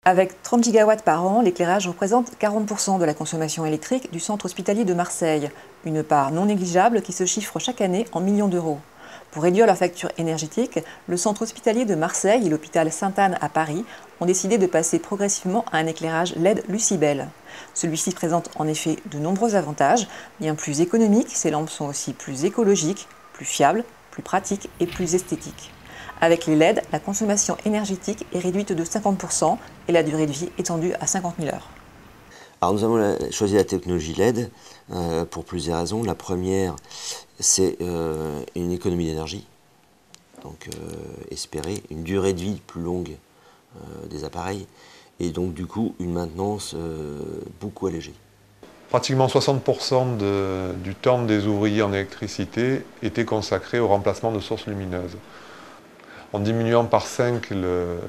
Avec 30 gigawatts par an, l'éclairage représente 40% de la consommation électrique du centre hospitalier de Marseille, une part non négligeable qui se chiffre chaque année en millions d'euros. Pour réduire leur facture énergétique, le centre hospitalier de Marseille et l'hôpital Sainte-Anne à Paris ont décidé de passer progressivement à un éclairage LED Lucibel. Celui-ci présente en effet de nombreux avantages. Bien plus économiques, ces lampes sont aussi plus écologiques, plus fiables, plus pratiques et plus esthétiques. Avec les LED, la consommation énergétique est réduite de 50% et la durée de vie étendue à 50 000 heures. Alors nous avons choisi la technologie LED pour plusieurs raisons. La première, c'est une économie d'énergie, donc espérer une durée de vie plus longue des appareils et donc du coup une maintenance beaucoup allégée. Pratiquement 60% du temps des ouvriers en électricité était consacré au remplacement de sources lumineuses. En diminuant par 5 le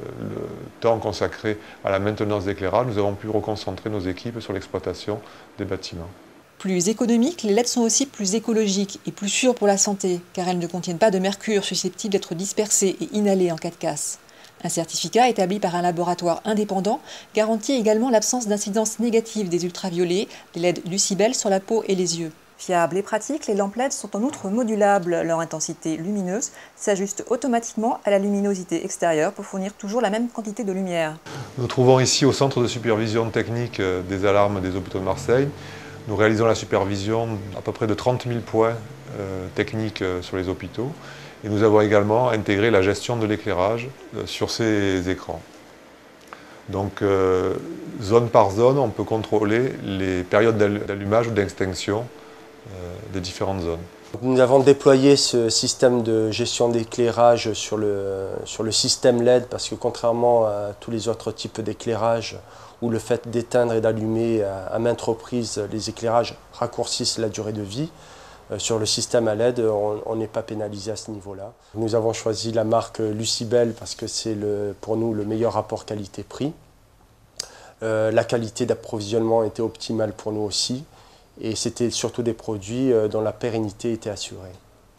temps consacré à la maintenance d'éclairage, nous avons pu reconcentrer nos équipes sur l'exploitation des bâtiments. Plus économiques, les LED sont aussi plus écologiques et plus sûres pour la santé, car elles ne contiennent pas de mercure susceptible d'être dispersé et inhalé en cas de casse. Un certificat établi par un laboratoire indépendant garantit également l'absence d'incidence négative des ultraviolets, des LED Lucibel sur la peau et les yeux. Fiables et pratiques, les lampes LED sont en outre modulables. Leur intensité lumineuse s'ajuste automatiquement à la luminosité extérieure pour fournir toujours la même quantité de lumière. Nous trouvons ici au centre de supervision technique des alarmes des hôpitaux de Marseille. Nous réalisons la supervision à peu près de 30 000 points techniques sur les hôpitaux. Et nous avons également intégré la gestion de l'éclairage sur ces écrans. Donc, zone par zone, on peut contrôler les périodes d'allumage ou d'extinction des différentes zones. Nous avons déployé ce système de gestion d'éclairage sur le système LED parce que contrairement à tous les autres types d'éclairage où le fait d'éteindre et d'allumer à maintes reprises les éclairages raccourcissent la durée de vie, sur le système à LED, on n'est pas pénalisé à ce niveau-là. Nous avons choisi la marque Lucibel parce que c'est pour nous le meilleur rapport qualité-prix. La qualité d'approvisionnement était optimale pour nous aussi. Et c'était surtout des produits dont la pérennité était assurée.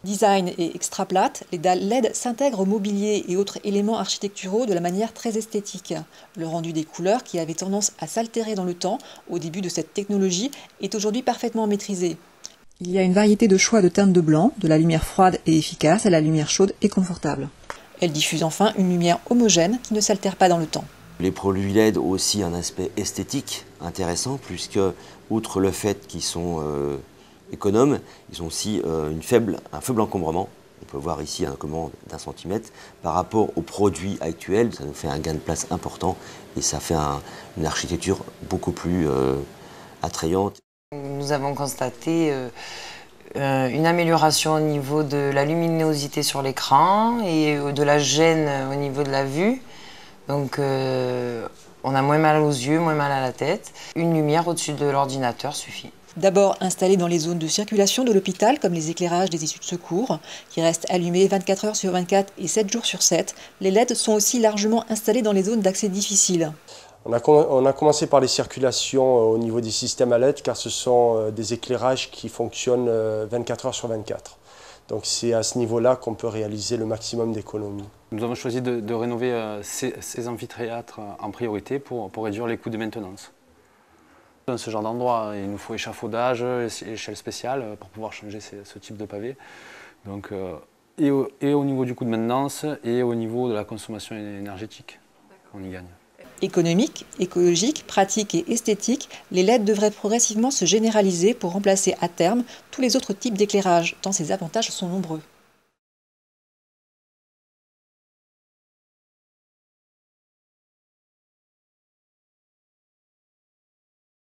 Design et extra plate, les dalles LED s'intègrent au mobilier et autres éléments architecturaux de la manière très esthétique. Le rendu des couleurs, qui avait tendance à s'altérer dans le temps au début de cette technologie, est aujourd'hui parfaitement maîtrisé. Il y a une variété de choix de teintes de blanc, de la lumière froide et efficace à la lumière chaude et confortable. Elle diffuse enfin une lumière homogène qui ne s'altère pas dans le temps. Les produits LED ont aussi un aspect esthétique intéressant puisque, outre le fait qu'ils sont économes, ils ont aussi un faible encombrement. On peut voir ici un encombrement d'1 centimètre. Par rapport aux produits actuels, ça nous fait un gain de place important et ça fait une architecture beaucoup plus attrayante. Nous avons constaté une amélioration au niveau de la luminosité sur l'écran et de la gêne au niveau de la vue. Donc on a moins mal aux yeux, moins mal à la tête. Une lumière au-dessus de l'ordinateur suffit. D'abord installés dans les zones de circulation de l'hôpital, comme les éclairages des issues de secours, qui restent allumés 24 heures sur 24 et 7 jours sur 7, les LED sont aussi largement installés dans les zones d'accès difficiles. On a commencé par les circulations au niveau des systèmes à LED, car ce sont des éclairages qui fonctionnent 24 heures sur 24. Donc c'est à ce niveau-là qu'on peut réaliser le maximum d'économies. Nous avons choisi de rénover ces amphithéâtres en priorité pour réduire les coûts de maintenance. Dans ce genre d'endroit, il nous faut échafaudage, échelle spéciale pour pouvoir changer ce type de pavé. Donc, et au niveau du coût de maintenance et au niveau de la consommation énergétique, on y gagne. Économique, écologique, pratique et esthétique, les LED devraient progressivement se généraliser pour remplacer à terme tous les autres types d'éclairage, tant ces avantages sont nombreux.